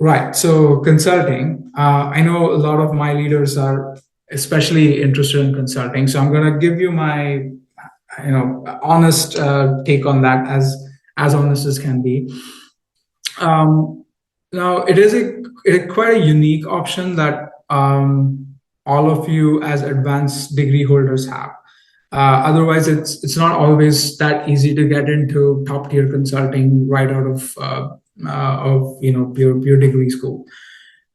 Right. So consulting, I know a lot of my leaders are especially interested in consulting. So I'm going to give you my, honest take on that, as honest as can be. Um, Now it is quite a unique option that all of you as advanced degree holders have. Otherwise, it's not always that easy to get into top tier consulting right out of your degree school.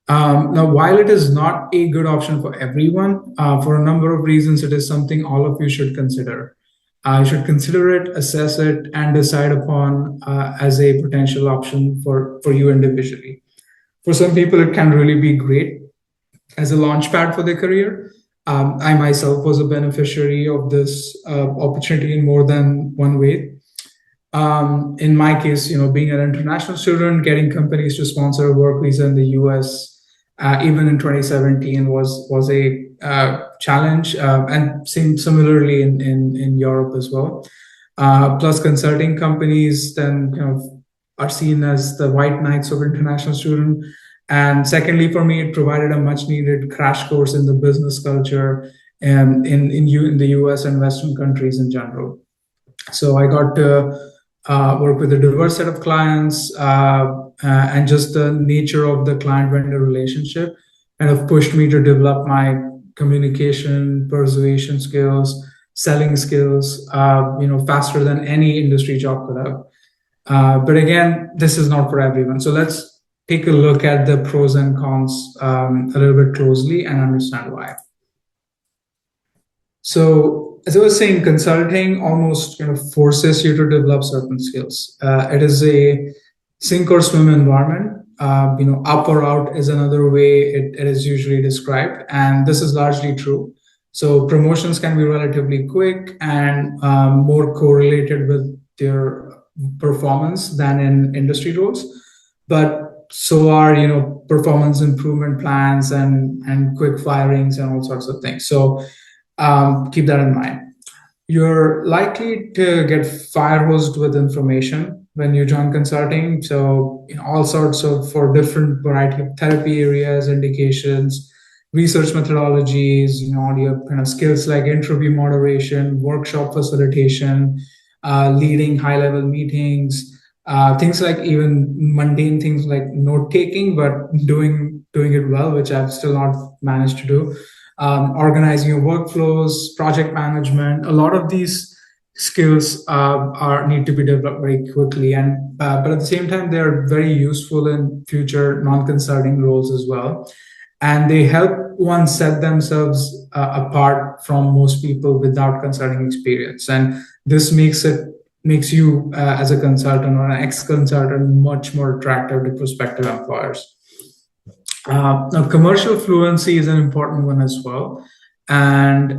Now, while it is not a good option for everyone, for a number of reasons, it is something all of you should consider. You should consider it, assess it, and decide upon as a potential option for you individually. For some people, it can really be great as a launchpad for their career. I myself was a beneficiary of this opportunity in more than one way. In my case, being an international student, getting companies to sponsor a work visa in the US, even in 2017, was a challenge, and similarly in Europe as well. Plus, consulting companies then are seen as the white knights of international student. And secondly, for me, it provided a much needed crash course in the business culture and in the US and Western countries in general. So I got to work with a diverse set of clients, and just the nature of the client vendor relationship kind of pushed me to develop my communication, persuasion skills, selling skills, faster than any industry job could have. But again, this is not for everyone. So let's take a look at the pros and cons a little bit closely and understand why. So, as I was saying, consulting almost kind of forces you to develop certain skills. It is a sink or swim environment. Up or out is another way it is usually described, and this is largely true. So promotions can be relatively quick and more correlated with your performance than in industry roles, but so are performance improvement plans and quick firings and all sorts of things. So keep that in mind. You're likely to get fire hosed with information when you join consulting. So, all sorts of for different variety of therapy areas, indications, research methodologies, all your kind of skills like interview moderation, workshop facilitation, leading high level meetings, things like even mundane things like note taking, but doing it well, which I've still not managed to do. Organizing your workflows, project management. A lot of these skills are need to be developed very quickly, and but at the same time, they are very useful in future non-consulting roles as well, and they help one set themselves apart from most people without consulting experience, and this makes you as a consultant or an ex-consultant much more attractive to prospective employers. Now, commercial fluency is an important one as well, and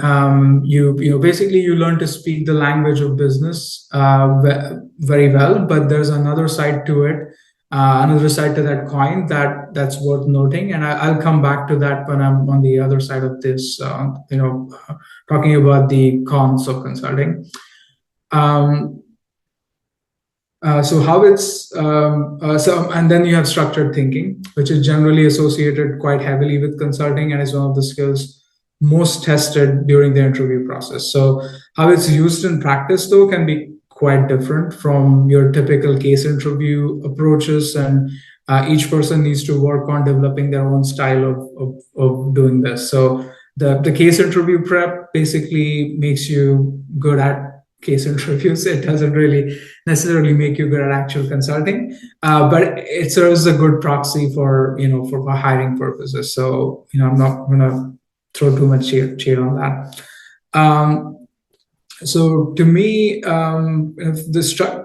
basically you learn to speak the language of business very well. But there's another side to it, another side to that coin that's worth noting, and I'll come back to that when I'm on the other side of this. Talking about the cons of consulting. So how it's and then you have structured thinking, which is generally associated quite heavily with consulting and is one of the skills most tested during the interview process. So how it's used in practice though can be quite different from your typical case interview approaches, and each person needs to work on developing their own style of doing this. So the case interview prep basically makes you good at case interviews. It doesn't really necessarily make you good at actual consulting, but it serves a good proxy for hiring purposes. So I'm not going to throw too much shade on that. So to me, the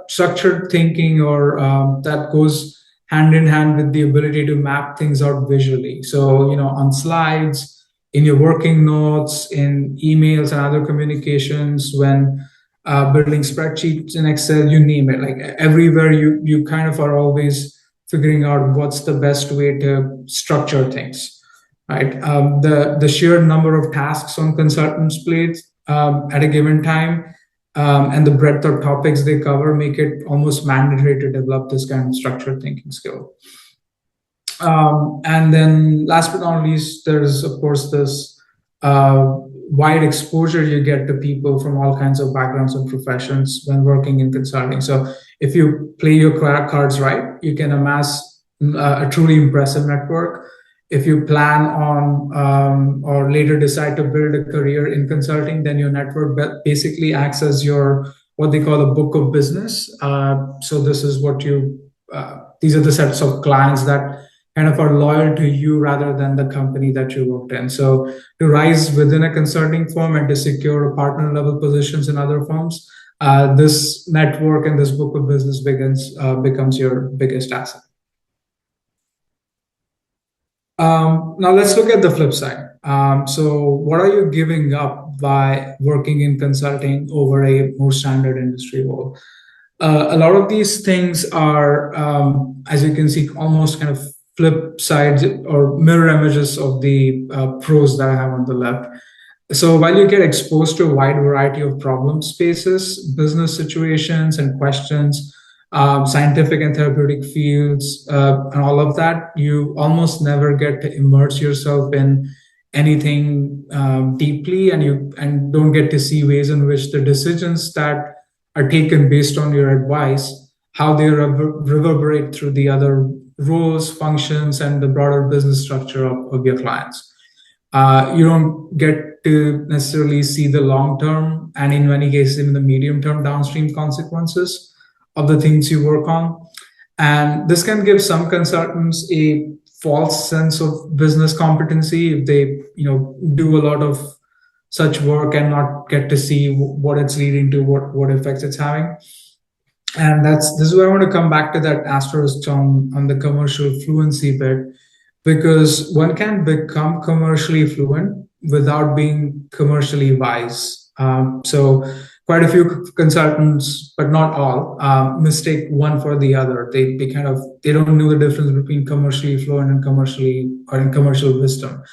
structured thinking or that goes hand in hand with the ability to map things out visually. So on slides, in your working notes, in emails and other communications, when building spreadsheets in Excel, you name it. Like everywhere, you kind of are always figuring out what's the best way to structure things, right? The sheer number of tasks on consultants' plates at a given time, and the breadth of topics they cover make it almost mandatory to develop this kind of structured thinking skill. And then last but not least, there's of course this uh, wide exposure you get to people from all kinds of backgrounds and professions when working in consulting. So if you play your cards right, you can amass a truly impressive network. If you plan on or later decide to build a career in consulting, then your network basically acts as your what they call a book of business. So this is what these are the sets of clients that kind of are loyal to you rather than the company that you worked in. So to rise within a consulting firm and to secure partner level positions in other firms, this network and this book of business becomes your biggest asset. Now let's look at the flip side. So what are you giving up by working in consulting over a more standard industry role? A lot of these things are, as you can see, almost kind of flip sides or mirror images of the pros that I have on the left. So while you get exposed to a wide variety of problem spaces, business situations and questions, scientific and therapeutic fields, and all of that, you almost never get to immerse yourself in anything deeply, and you and don't get to see ways in which the decisions that are taken based on your advice, how they reverberate through the other roles, functions, and the broader business structure of your clients. You don't get to necessarily see the long term and in many cases even the medium term downstream consequences of the things you work on. And this can give some consultants a false sense of business competency if they do a lot of such work and not get to see what it's leading to, what effects it's having. And this is where I want to come back to that asterisk on the commercial fluency bit, because one can become commercially fluent without being commercially wise. So quite a few consultants, but not all, mistake one for the other. They don't know the difference between commercially fluent and in commercial wisdom.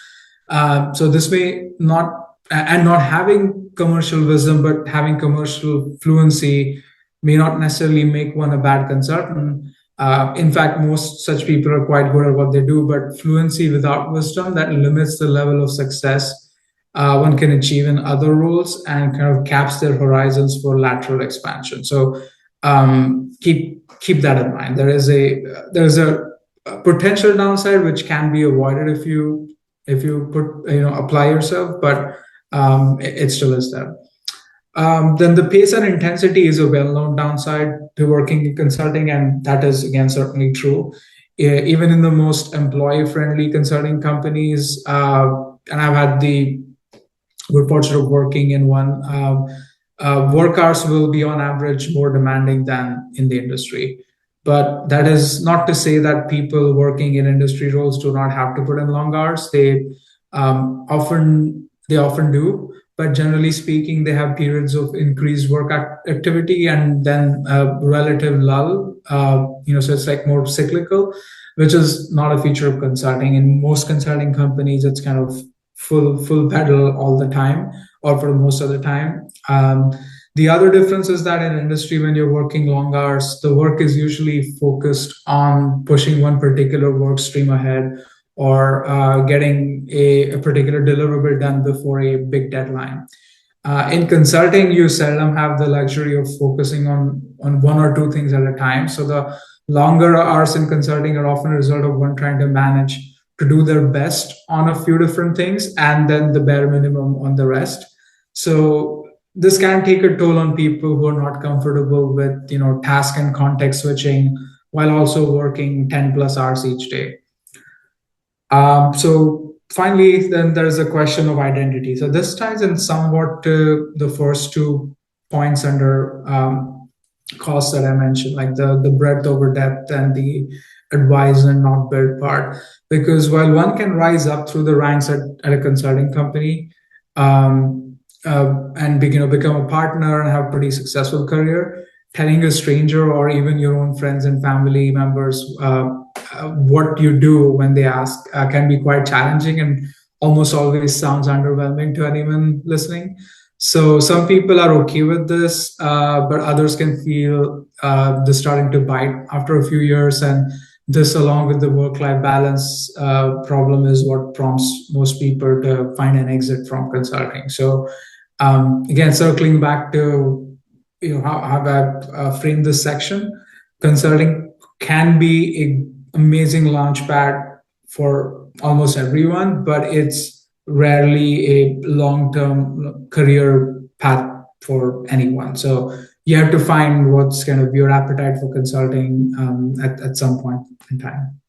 So this may not and not having commercial wisdom, but having commercial fluency may not necessarily make one a bad consultant. In fact, most such people are quite good at what they do, but fluency without wisdom, that limits the level of success one can achieve in other roles and kind of caps their horizons for lateral expansion. So keep that in mind. There's a potential downside which can be avoided if you apply yourself, but it still is there. Then the pace and intensity is a well-known downside to working in consulting, and that is again certainly true. Even in the most employee-friendly consulting companies, and I've had the good fortune of working in one, work hours will be on average more demanding than in the industry. But that is not to say that people working in industry roles do not have to put in long hours. They often do, but generally speaking, they have periods of increased work activity and then a relative lull. So it's like more cyclical, which is not a feature of consulting. In most consulting companies, it's kind of full pedal all the time, or for most of the time. The other difference is that in industry, when you're working long hours, the work is usually focused on pushing one particular work stream ahead, or getting a particular deliverable done before a big deadline. In consulting, you seldom have the luxury of focusing on one or two things at a time. So the longer hours in consulting are often a result of one trying to manage to do their best on a few different things and then the bare minimum on the rest. So this can take a toll on people who are not comfortable with task and context switching while also working 10 plus hours each day. So finally, then there's a question of identity. So this ties in somewhat to the first 2 points under cost that I mentioned, like the breadth over depth and the advise and not build part. Because while one can rise up through the ranks at a consulting company and become a partner and have a pretty successful career, telling a stranger or even your own friends and family members what you do when they ask can be quite challenging and almost always sounds underwhelming to anyone listening. So some people are okay with this, but others can feel this starting to bite after a few years, and this, along with the work-life balance problem, is what prompts most people to find an exit from consulting. So again, circling back to how I framed this section, consulting can be an amazing launchpad for almost everyone, but it's rarely a long-term career path for anyone. So you have to find what's kind of your appetite for consulting at some point in time.